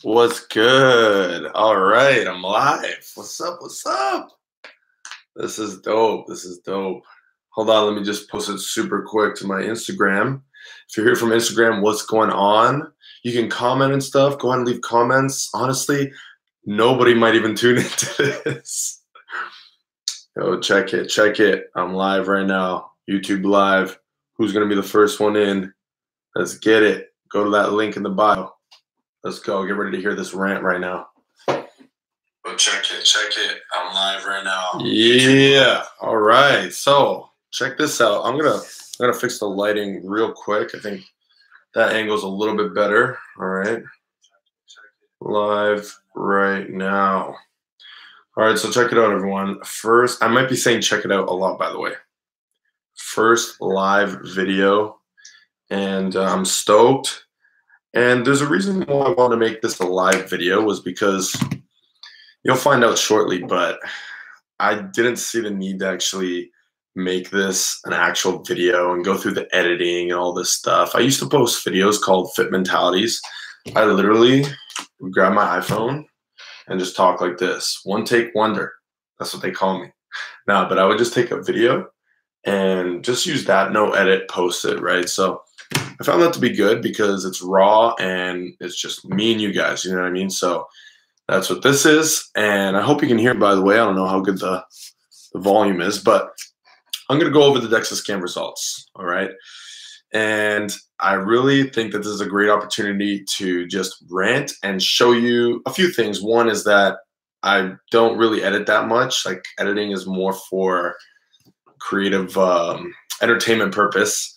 What's good? All right, I'm live. What's up? What's up? This is dope. This is dope. Hold on, let me just post it super quick to my Instagram. If you're here from Instagram, what's going on? You can comment and stuff. Go ahead and leave comments. Honestly, nobody might even tune into this. Yo, check it. Check it. I'm live right now. YouTube live. Who's going to be the first one in? Let's get it. Go to that link in the bio. Let's go. Get ready to hear this rant right now. Oh, check it. Check it. I'm live right now. Yeah. All right. So check this out. I'm gonna fix the lighting real quick. I think that angle's a little bit better. All right. Live right now. All right. So check it out, everyone. First, I might be saying check it out a lot, by the way. First live video, and I'm stoked. And there's a reason why I want to make this a live video was because you'll find out shortly, but I didn't see the need to actually make this an actual video and go through the editing and all this stuff. I used to post videos called Fit Mentalities. I literally would grab my iPhone and just talk like this. One take wonder. That's what they call me. Nah, but I would just take a video and just use that, no edit, post it, right? So I found that to be good because it's raw and it's just me and you guys, you know what I mean? So that's what this is. And I hope you can hear, by the way. I don't know how good the volume is, but I'm going to go over the DEXA scan results, all right? And I really think that this is a great opportunity to just rant and show you a few things. One is that I don't really edit that much. Like, editing is more for creative entertainment purpose.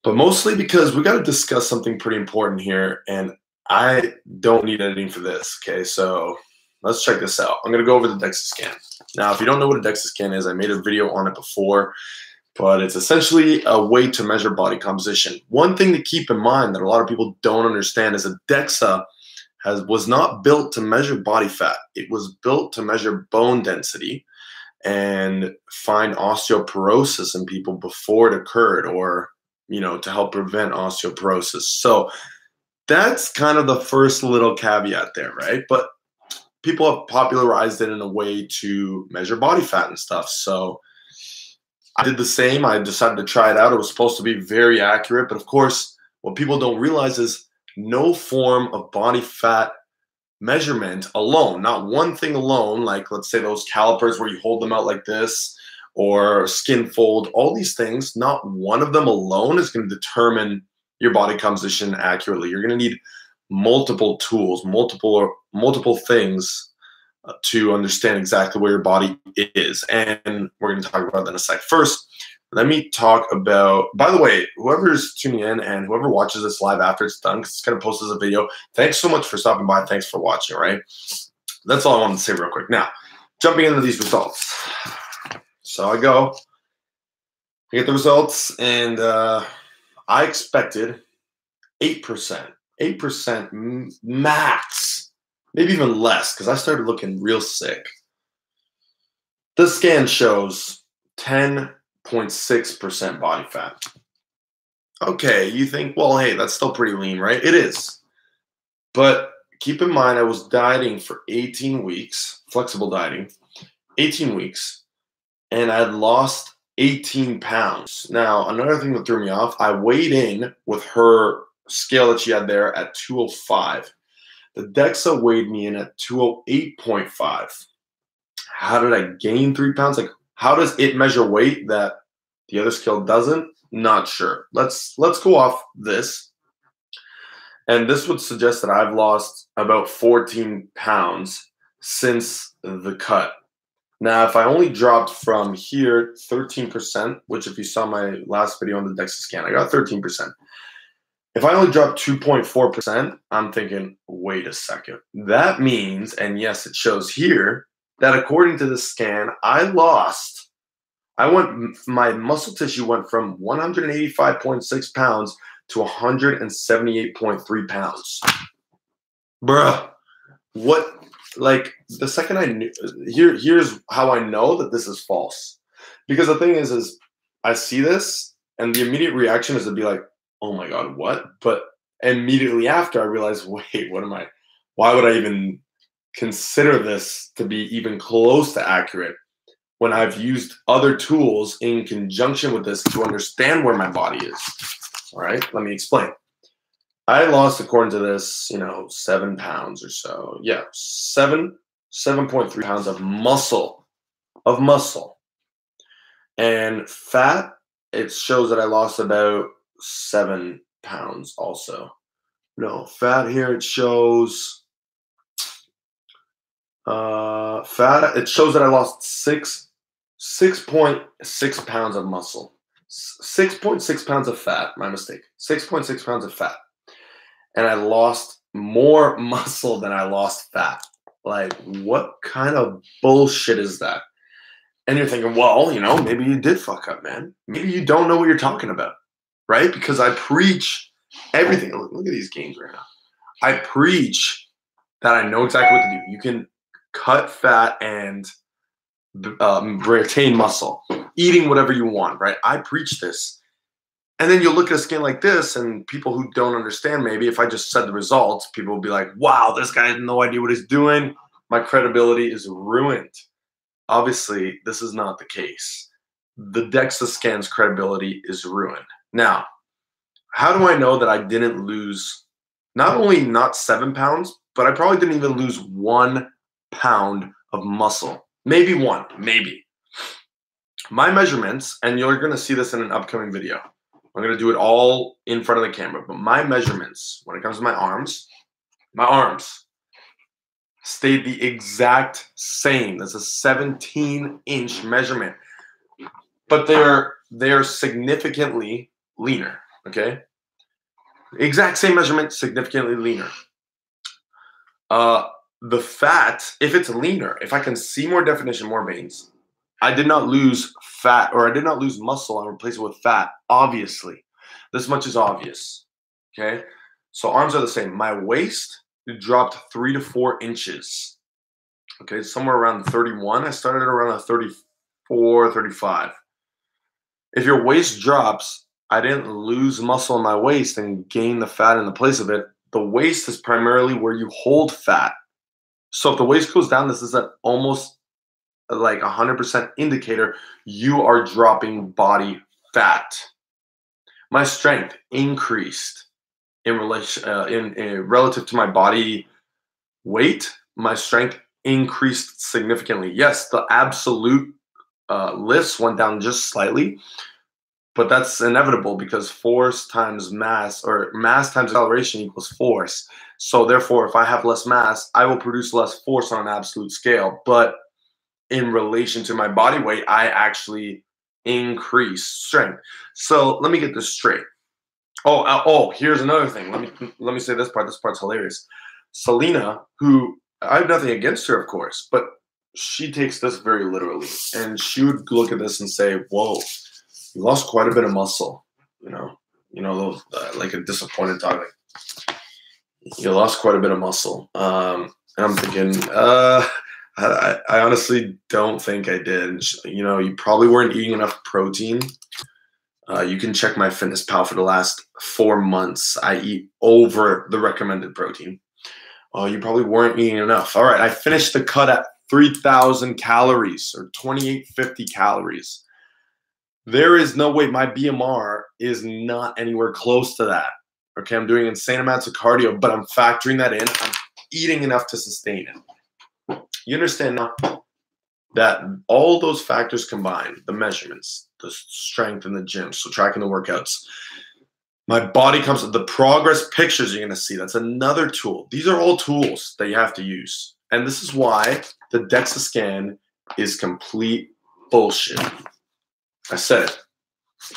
But mostly because we got to discuss something pretty important here, and I don't need editing for this, okay? So let's check this out. I'm going to go over the DEXA scan. Now, if you don't know what a DEXA scan is, I made a video on it before, but it's essentially a way to measure body composition. One thing to keep in mind that a lot of people don't understand is that DEXA was not built to measure body fat. It was built to measure bone density and find osteoporosis in people before it occurred, or to help prevent osteoporosis. So that's kind of the first little caveat there, right? But people have popularized it in a way to measure body fat and stuff. So I did the same. I decided to try it out. It was supposed to be very accurate. But of course, what people don't realize is no form of body fat measurement alone, not one thing alone, like let's say those calipers where you hold them out like this, or skin fold, all these things, not one of them alone is going to determine your body composition accurately. You're going to need multiple tools, multiple things to understand exactly where your body is. And we're going to talk about that in a sec. First, let me talk about, by the way, whoever's tuning in and whoever watches this live after it's done, because it's going to post as a video, thanks so much for stopping by. Thanks for watching, right? That's all I wanted to say real quick. Now, jumping into these results. So I get the results, and I expected 8%, 8% max, maybe even less, because I started looking real sick. The scan shows 10.6% body fat. Okay, you think, well, hey, that's still pretty lean, right? It is. But keep in mind, I was dieting for 18 weeks, flexible dieting, 18 weeks. And I had lost 18 pounds. Now, another thing that threw me off, I weighed in with her scale that she had there at 205. The DEXA weighed me in at 208.5. How did I gain 3 pounds? Like, how does it measure weight that the other scale doesn't? Not sure. Let's go off this. And this would suggest that I've lost about 14 pounds since the cut. Now, if I only dropped from here 13%, which if you saw my last video on the DEXA scan, I got 13%. If I only dropped 2.4%, I'm thinking, wait a second. That means, and yes, it shows here, that according to the scan, my muscle tissue went from 185.6 pounds to 178.3 pounds. Bruh, what? Like, the second I knew, here's how I know that this is false. Because the thing is I see this, and the immediate reaction is to be like, oh my God, what? But immediately after, I realized, wait, what why would I even consider this to be even close to accurate when I've used other tools in conjunction with this to understand where my body is? All right, let me explain. I lost, according to this, 7 pounds or so. Yeah, 7.3 pounds of muscle. And fat, it shows that I lost about 7 pounds also. No, fat here, it shows, it shows that I lost 6.6 pounds of muscle. 6.6 pounds of fat, my mistake. 6.6 pounds of fat. And I lost more muscle than I lost fat. Like, what kind of bullshit is that? And you're thinking, well, maybe you did fuck up, man. Maybe you don't know what you're talking about, right? Because I preach everything. Look at these games right now. I preach that I know exactly what to do. You can cut fat and retain muscle, eating whatever you want, right? I preach this. And then you'll look at a skin like this, and people who don't understand, maybe if I just said the results, people will be like, wow, this guy has no idea what he's doing. My credibility is ruined. Obviously, this is not the case. The DEXA scan's credibility is ruined. Now, how do I know that I didn't lose not only not 7 pounds, but I probably didn't even lose 1 pound of muscle? Maybe one, maybe. My measurements, and you're going to see this in an upcoming video. I'm going to do it all in front of the camera, but my measurements, when it comes to my arms stayed the exact same. That's a 17-inch measurement, but they're significantly leaner. Okay, exact same measurement, significantly leaner. The fat, if it's leaner, if I can see more definition, more veins, I did not lose fat, or I did not lose muscle and replace it with fat. Obviously, this much is obvious. Okay, so arms are the same. My waist dropped 3 to 4 inches. Okay, somewhere around 31. I started around a 34, 35. If your waist drops, I didn't lose muscle in my waist and gain the fat in the place of it. The waist is primarily where you hold fat. So if the waist goes down, this is an almost like 100% indicator you are dropping body fat. My strength increased in relation in relative to my body weight. My strength increased significantly. Yes, the absolute lifts went down just slightly, but that's inevitable because force times mass, or mass times acceleration, equals force. So therefore, if I have less mass, I will produce less force on an absolute scale. But in relation to my body weight, I actually increase strength. So let me get this straight. Oh, here's another thing. Let me say this part. This part's hilarious. Selena, who I have nothing against her, of course, but she takes this very literally, and she would look at this and say, "Whoa, you lost quite a bit of muscle." Those like a disappointed dog. Like, you lost quite a bit of muscle, and I'm thinking, I honestly don't think I did. You probably weren't eating enough protein. You can check my Fitness Pal for the last 4 months. I eat over the recommended protein. You probably weren't eating enough. All right, I finished the cut at 3,000 calories, or 2,850 calories. There is no way my BMR is not anywhere close to that. Okay, I'm doing insane amounts of cardio, but I'm factoring that in. I'm eating enough to sustain it. You understand now that all those factors combined, the measurements, the strength in the gym, so tracking the workouts, my body comes with the progress pictures you're going to see. That's another tool. These are all tools that you have to use. And this is why the DEXA scan is complete bullshit. I said it.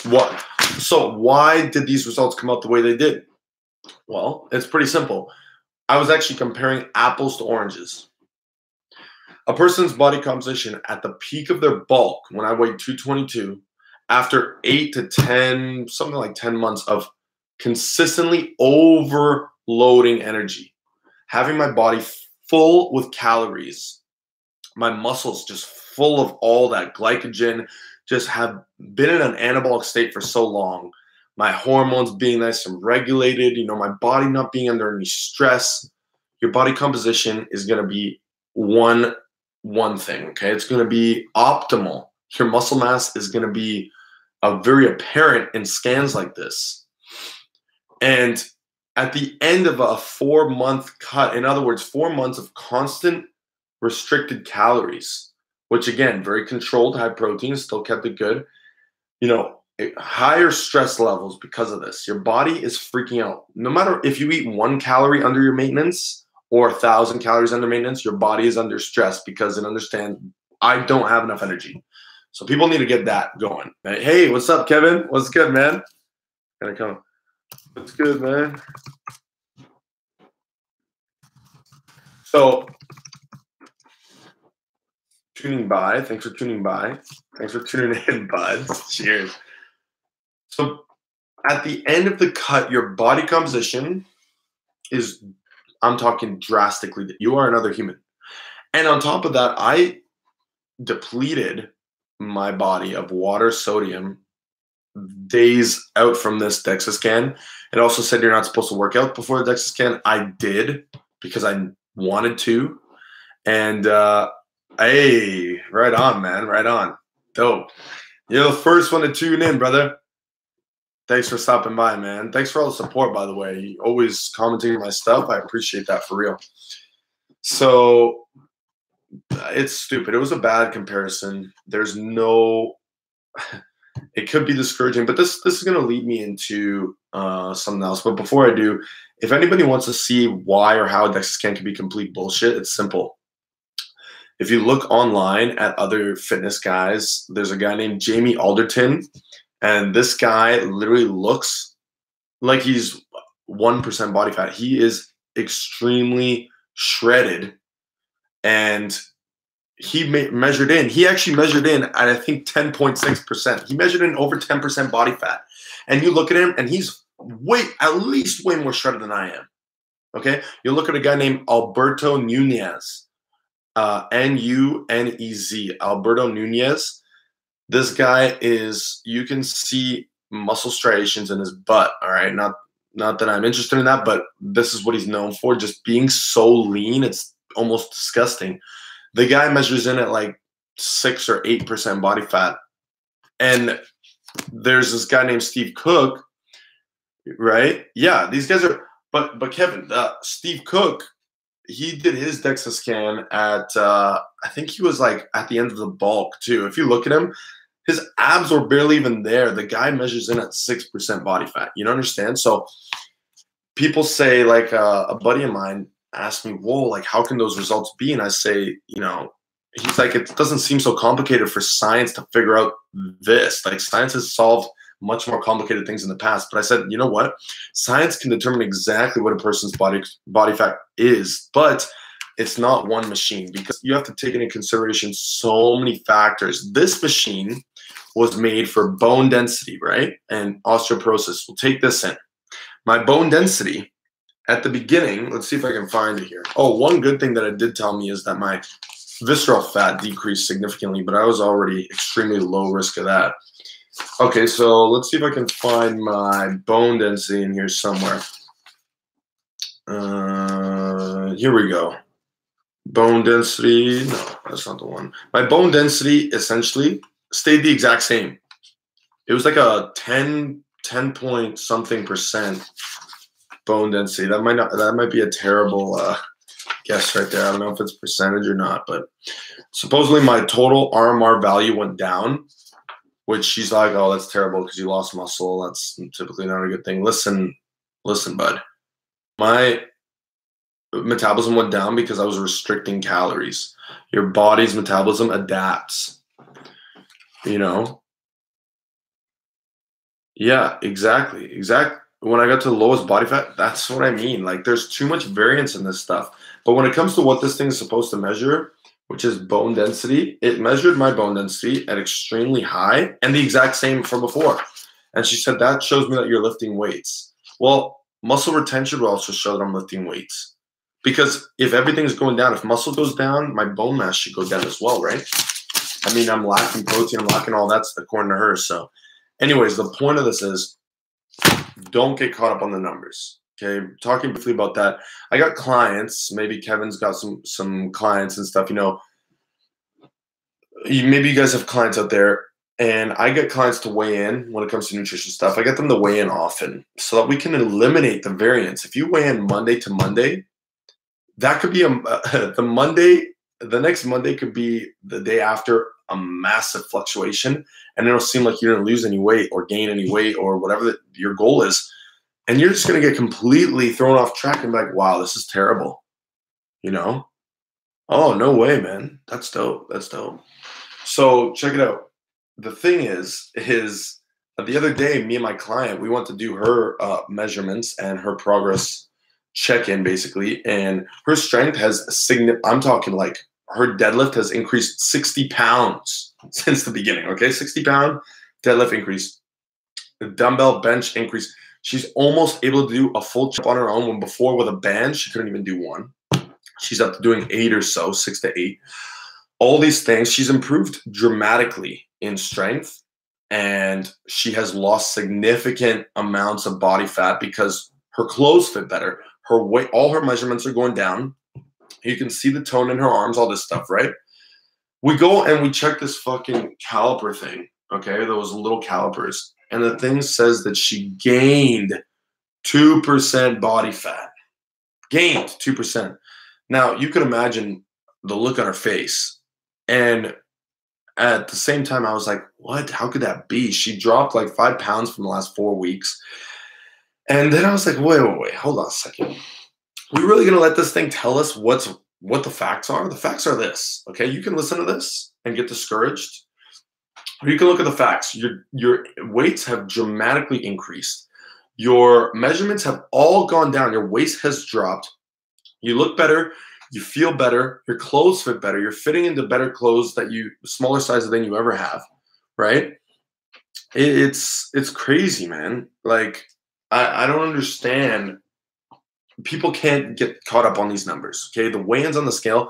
What? So why did these results come out the way they did? Well, it's pretty simple. I was actually comparing apples to oranges. A person's body composition at the peak of their bulk, when I weighed 222, after 8 to 10, something like 10 months of consistently overloading energy, having my body full with calories, my muscles just full of all that glycogen, just have been in an anabolic state for so long, my hormones being nice and regulated, my body not being under any stress, your body composition is going to be one thing, okay? It's going to be optimal. Your muscle mass is going to be very apparent in scans like this. And at the end of a 4-month cut, in other words, 4 months of constant restricted calories, which again, very controlled, high protein, still kept it good. You know, higher stress levels because of this. Your body is freaking out. No matter if you eat 1 calorie under your maintenance or 1,000 calories under maintenance, your body is under stress because it understands, I don't have enough energy. So people need to get that going. Hey, what's up, Kevin? What's good, man? Gonna come. What's good, man? So, tuning by. Thanks for tuning by. Thanks for tuning in, bud. Cheers. So, at the end of the cut, your body composition is, I'm talking drastically. You are another human. And on top of that, I depleted my body of water, sodium, days out from this DEXA scan. It also said you're not supposed to work out before the DEXA scan. I did because I wanted to. And hey, right on, man. Right on. Dope. You're the first one to tune in, brother. Thanks for stopping by, man. Thanks for all the support, by the way. You always commenting on my stuff. I appreciate that for real. So it's stupid. It was a bad comparison. There's no, it could be discouraging, but this is going to lead me into something else. But before I do, if anybody wants to see why or how a DEXA scan can be complete bullshit, it's simple. If you look online at other fitness guys, there's a guy named Jamie Alderton, and this guy literally looks like he's 1% body fat. He is extremely shredded, and he measured in. He actually measured in at, I think, 10.6%. He measured in over 10% body fat. And you look at him, and he's at least way more shredded than I am. Okay? You look at a guy named Alberto Nunez. Nunez, Alberto Nunez. This guy is, you can see muscle striations in his butt, all right? Not that I'm interested in that, but this is what he's known for, just being so lean, it's almost disgusting. The guy measures in at like 6 or 8% body fat. And there's this guy named Steve Cook, right? Yeah, these guys are, but Kevin, Steve Cook, he did his DEXA scan at, I think he was like at the end of the bulk too. If you look at him, his abs were barely even there. The guy measures in at 6% body fat. You don't understand? So people say, like a buddy of mine asked me, whoa, like how can those results be? And I say, you know, he's like, it doesn't seem so complicated for science to figure out this. Like science has solved much more complicated things in the past. But I said, you know what? Science can determine exactly what a person's body fat is, but it's not one machine because you have to take into consideration so many factors. This machine was made for bone density, right? And osteoporosis. We'll take this in. My bone density at the beginning, let's see if I can find it here. Oh, one good thing that it did tell me is that my visceral fat decreased significantly, but I was already extremely low risk of that. Okay, so let's see if I can find my bone density in here somewhere. Here we go. Bone density, no, that's not the one. My bone density essentially stayed the exact same. It was like a 10 point something percent bone density. That might be a terrible guess right there. I don't know if it's percentage or not, but supposedly my total RMR value went down, which she's like, oh, that's terrible because you lost muscle. That's typically not a good thing. Listen, bud. My metabolism went down because I was restricting calories. Your body's metabolism adapts, you know? Yeah, exactly. When I got to the lowest body fat, that's what I mean. Like there's too much variance in this stuff. But when it comes to what this thing is supposed to measure, which is bone density, it measured my bone density at extremely high and the exact same from before. And she said, that shows me that you're lifting weights. Well, muscle retention will also show that I'm lifting weights. Because if everything's going down, if muscle goes down, my bone mass should go down as well, right? I mean, I'm lacking protein, I'm lacking all that according to her. So anyways, the point of this is don't get caught up on the numbers, Okay, talking briefly about that. I got clients. Maybe Kevin's got some clients and stuff. Maybe you guys have clients out there, and I get clients to weigh in when it comes to nutrition stuff. I get them to weigh in often so that we can eliminate the variance. If you weigh in Monday to Monday, that could be the next Monday could be the day after a massive fluctuation, and it'll seem like you didn't lose any weight or gain any weight or whatever your goal is. And you're just going to get completely thrown off track and be like, wow, this is terrible. Oh, no way, man. That's dope. That's dope. So check it out. The thing is the other day, me and my client, we went to do her measurements and her progress check-in basically. And her strength has I'm talking like her deadlift has increased 60 pounds since the beginning. Okay. 60-pound deadlift increase, the dumbbell bench increase. She's almost able to do a full chip on her own, when before with a band, she couldn't even do one. She's up to doing 8 or so, 6 to 8. All these things, she's improved dramatically in strength, and she has lost significant amounts of body fat because her clothes fit better. Her weight, all her measurements are going down. You can see the tone in her arms, all this stuff, right? We go and we check this fucking caliper thing, okay? Those little calipers. And the thing says that she gained 2% body fat. Gained 2%. Now, you can imagine the look on her face. And at the same time, I was like, what? How could that be? She dropped like 5 pounds from the last 4 weeks. And then I was like, wait, hold on a second. We're really going to let this thing tell us what the facts are? The facts are this, okay? You can listen to this and get discouraged. Or you can look at the facts. Your weights have dramatically increased. Your measurements have all gone down. Your waist has dropped. You look better. You feel better. Your clothes fit better. You're fitting into better clothes smaller sizes than you ever have, right? It's crazy, man. Like, I don't understand. People can't get caught up on these numbers, okay? The weigh-ins on the scale,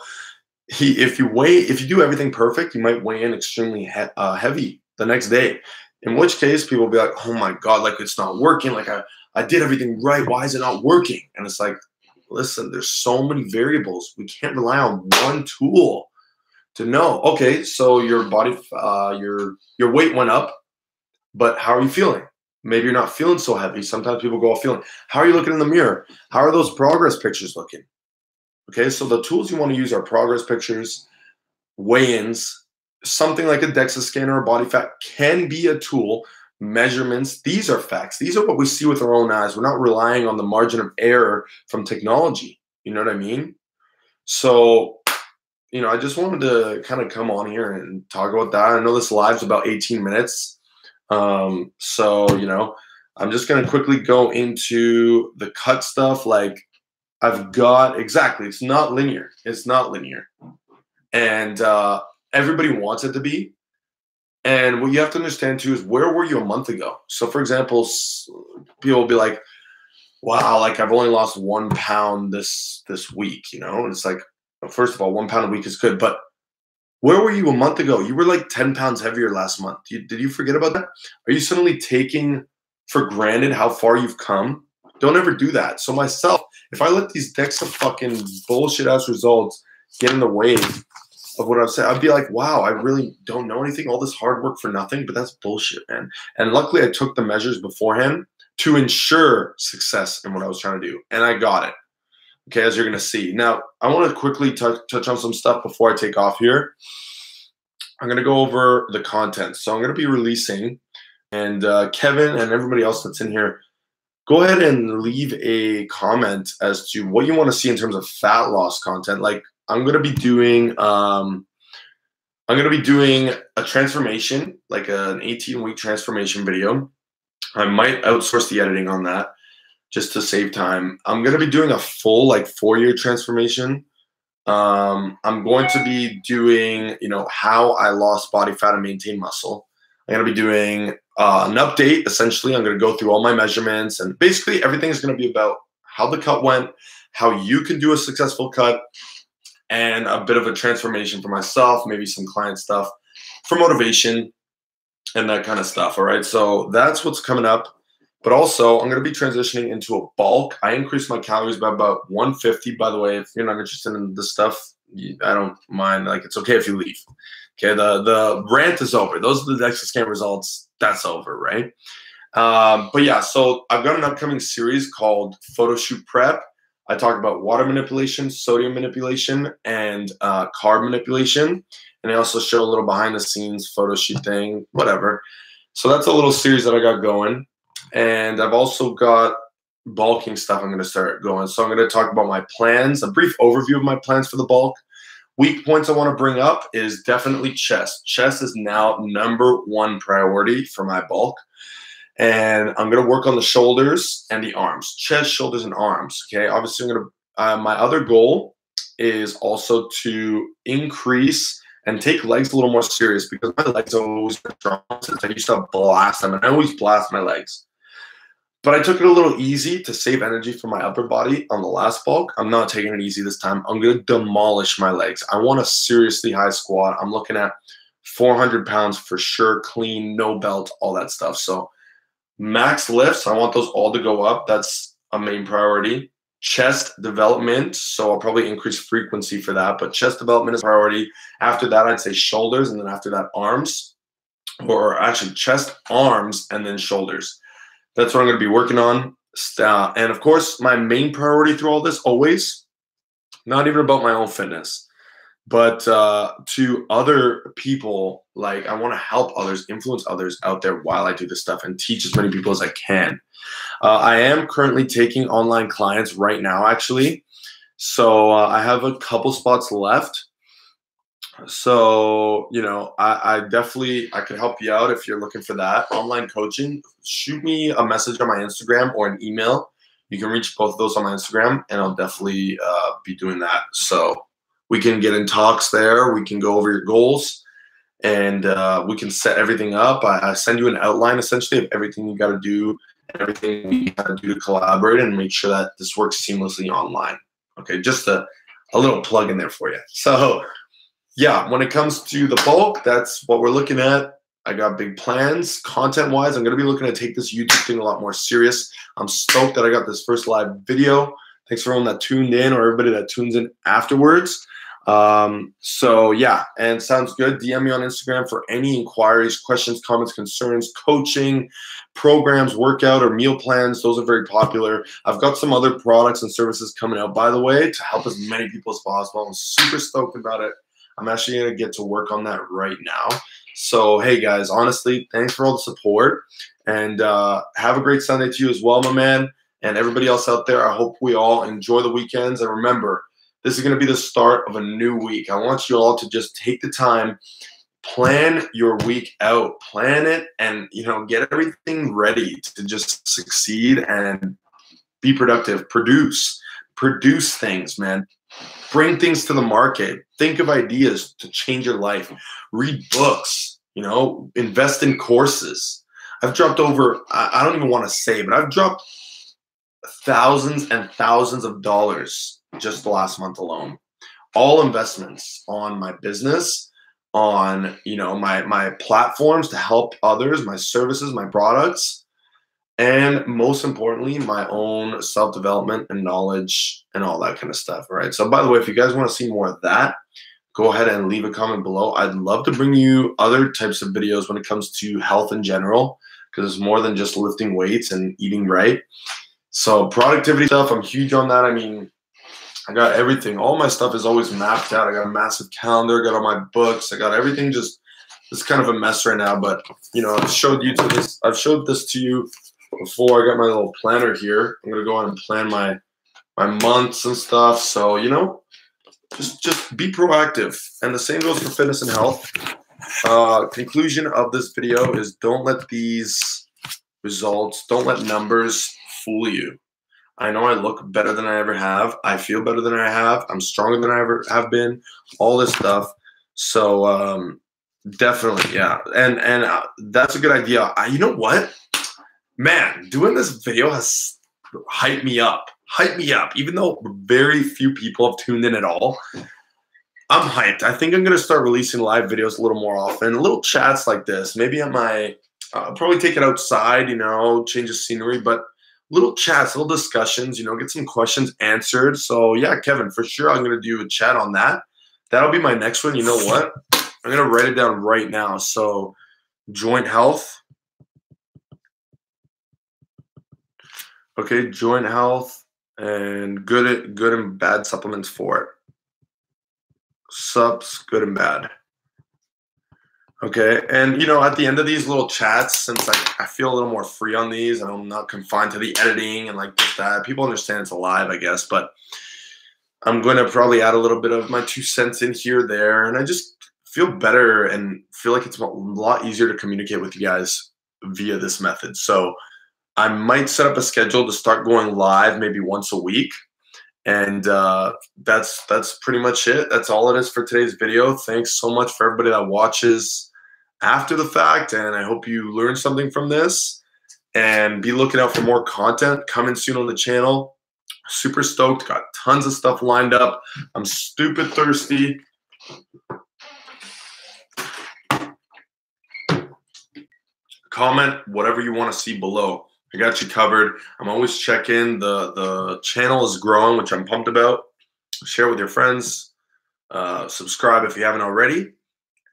if you do everything perfect, you might weigh in extremely heavy the next day, in which case people will be like, oh my God, like it's not working. Like I did everything right. Why is it not working? And it's like, listen, there's so many variables. We can't rely on one tool to know, okay, so your body, your weight went up, but how are you feeling? Maybe you're not feeling so heavy. Sometimes people go off feeling. How are you looking in the mirror? How are those progress pictures looking? Okay, so the tools you want to use are progress pictures, weigh-ins, something like a DEXA scanner or body fat can be a tool, measurements. These are facts. These are what we see with our own eyes. We're not relying on the margin of error from technology. You know what I mean? So, I just wanted to kind of come on here and talk about that. I know this live's about 18 minutes. So, I'm just going to quickly go into the cut stuff. Like, it's not linear. It's not linear. And everybody wants it to be. And what you have to understand too is, where were you a month ago? So for example, people will be like, wow, like I've only lost 1 pound this week, and it's like, first of all, 1 pound a week is good, but where were you a month ago? You were like 10 pounds heavier last month. Did you forget about that? Are you suddenly taking for granted how far you've come? Don't ever do that. So myself, if I let these DEXA fucking bullshit ass results get in the way of what I've said, I'd be like, wow, I really don't know anything. All this hard work for nothing, but that's bullshit, man. And luckily I took the measures beforehand to ensure success in what I was trying to do. And I got it. Okay, as you're going to see. Now, I want to quickly touch on some stuff before I take off here. I'm going to go over the content. So I'm going to be releasing, and Kevin and everybody else that's in here, go ahead and leave a comment as to what you want to see in terms of fat loss content. Like, I'm going to be doing a transformation, like an 18-week transformation video. I might outsource the editing on that just to save time. I'm going to be doing a full 4-year transformation. I'm going to be doing, how I lost body fat and maintained muscle. I'm going to be doing an update. Essentially, I'm going to go through all my measurements, and basically everything is going to be about how the cut went, how you can do a successful cut, and a bit of a transformation for myself, maybe some client stuff for motivation and that kind of stuff. All right. So that's what's coming up. But also, I'm going to be transitioning into a bulk. I increased my calories by about 150. By the way, if you're not interested in this stuff, I don't mind. Like, it's okay if you leave. Okay, the rant is over. Those are the DEXA scan results. That's over, right? But yeah, so I've got an upcoming series called Photo Shoot Prep. I talk about water manipulation, sodium manipulation, and carb manipulation. And I also show a little behind the scenes photo shoot thing, whatever. So that's a little series that I got going. And I've also got bulking stuff I'm going to start going. So I'm going to talk about my plans, a brief overview of my plans for the bulk. Weak points I want to bring up is definitely chest. Chest is now #1 priority for my bulk. And I'm going to work on the shoulders and the arms. Chest, shoulders, and arms. Okay. Obviously, I'm going to, my other goal is also to increase and take legs a little more serious, because my legs have always been strong since I used to blast them. And I always blast my legs. But I took it a little easy to save energy for my upper body on the last bulk. I'm not taking it easy this time. I'm going to demolish my legs. I want a seriously high squat. I'm looking at 400 pounds for sure, clean, no belt, all that stuff. So max lifts, I want those all to go up. That's a main priority. Chest development, so I'll probably increase frequency for that. But chest development is a priority. After that, I'd say shoulders, and then after that, arms. Or actually chest, arms, and then shoulders. That's what I'm going to be working on. And of course, my main priority through all this, always, not even about my own fitness, but to other people. Like, I want to help others, influence others out there while I do this stuff, and teach as many people as I can. I am currently taking online clients right now, actually. So I have a couple spots left. So, you know, I could help you out if you're looking for that. Online coaching, shoot me a message on my Instagram or an email. You can reach both of those on my Instagram, and I'll definitely be doing that. So we can get in talks there. We can go over your goals, and we can set everything up. I send you an outline, essentially, of everything you got to do, and everything we got to do to collaborate and make sure that this works seamlessly online. Okay, just a little plug in there for you. So yeah, when it comes to the bulk, that's what we're looking at. I got big plans. Content-wise, I'm going to be looking to take this YouTube thing a lot more serious. I'm stoked that I got this first live video. Thanks for everyone that tuned in, or everybody that tunes in afterwards. So yeah, and sounds good. DM me on Instagram for any inquiries, questions, comments, concerns, coaching, programs, workout, or meal plans. Those are very popular. I've got some other products and services coming out, by the way, to help as many people as possible. I'm super stoked about it. I'm actually going to get to work on that right now. So, hey, guys, honestly, thanks for all the support. And have a great Sunday to you as well, my man. And everybody else out there, I hope we all enjoy the weekends. And remember, this is going to be the start of a new week. I want you all to just take the time, plan your week out, plan it, and, you know, get everything ready to just succeed and be productive. Produce things, man. Bring things to the market. Think of ideas to change your life. Read books, you know, invest in courses. I've dropped over, I don't even want to say, but I've dropped thousands and thousands of dollars just the last month alone. All investments on my business, on, you know, my platforms to help others, my services, my products. And most importantly, my own self-development and knowledge and all that kind of stuff, right? So by the way, if you guys want to see more of that, go ahead and leave a comment below. I'd love to bring you other types of videos when it comes to health in general, because it's more than just lifting weights and eating right. So productivity stuff, I'm huge on that. I mean, I got everything. All my stuff is always mapped out. I got a massive calendar, I got all my books, I got everything. Just, it's kind of a mess right now, but you know, I've showed this to you before. I got my little planner here. I'm gonna go on and plan my months and stuff. So, you know, just be proactive. And the same goes for fitness and health. Conclusion of this video is, don't let these results, don't let numbers fool you. I know I look better than I ever have. I feel better than I have. I'm stronger than I ever have been. All this stuff. So definitely, yeah. And that's a good idea. You know what? Man, doing this video has hyped me up. Even though very few people have tuned in at all, I'm hyped. I think I'm going to start releasing live videos a little more often, little chats like this, maybe at my I'll probably take it outside, change the scenery, but little chats, little discussions, get some questions answered. So yeah, Kevin, for sure, I'm going to do a chat on that. That'll be my next one. You know what? I'm going to write it down right now. So joint health. Okay, joint health and good and bad supplements for it. Sups, good and bad. Okay, and at the end of these little chats, since I feel a little more free on these and I'm not confined to the editing and like this, that, people understand it's a live, I guess, but I'm going to probably add a little bit of my 2 cents in here, there, and I just feel better and feel like it's a lot easier to communicate with you guys via this method. So I might set up a schedule to start going live maybe once a week. And that's pretty much it. That's all it is for today's video. Thanks so much for everybody that watches after the fact, and I hope you learned something from this. And be looking out for more content coming soon on the channel. Super stoked. Got tons of stuff lined up. I'm stupid thirsty. Comment whatever you want to see below. I got you covered. I'm always checking. The channel is growing, which I'm pumped about. Share with your friends. Subscribe if you haven't already.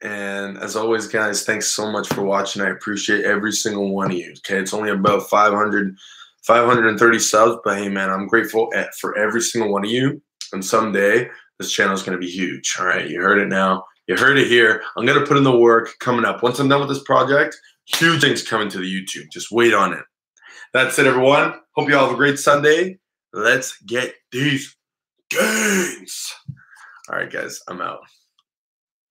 And as always, guys, thanks so much for watching. I appreciate every single one of you. Okay, it's only about 530 subs, but hey, man, I'm grateful for every single one of you. And someday, this channel is going to be huge. All right, you heard it now. You heard it here. I'm going to put in the work coming up. Once I'm done with this project, huge things coming to the YouTube. Just wait on it. That's it, everyone. Hope you all have a great Sunday. Let's get these gains. All right, guys, I'm out.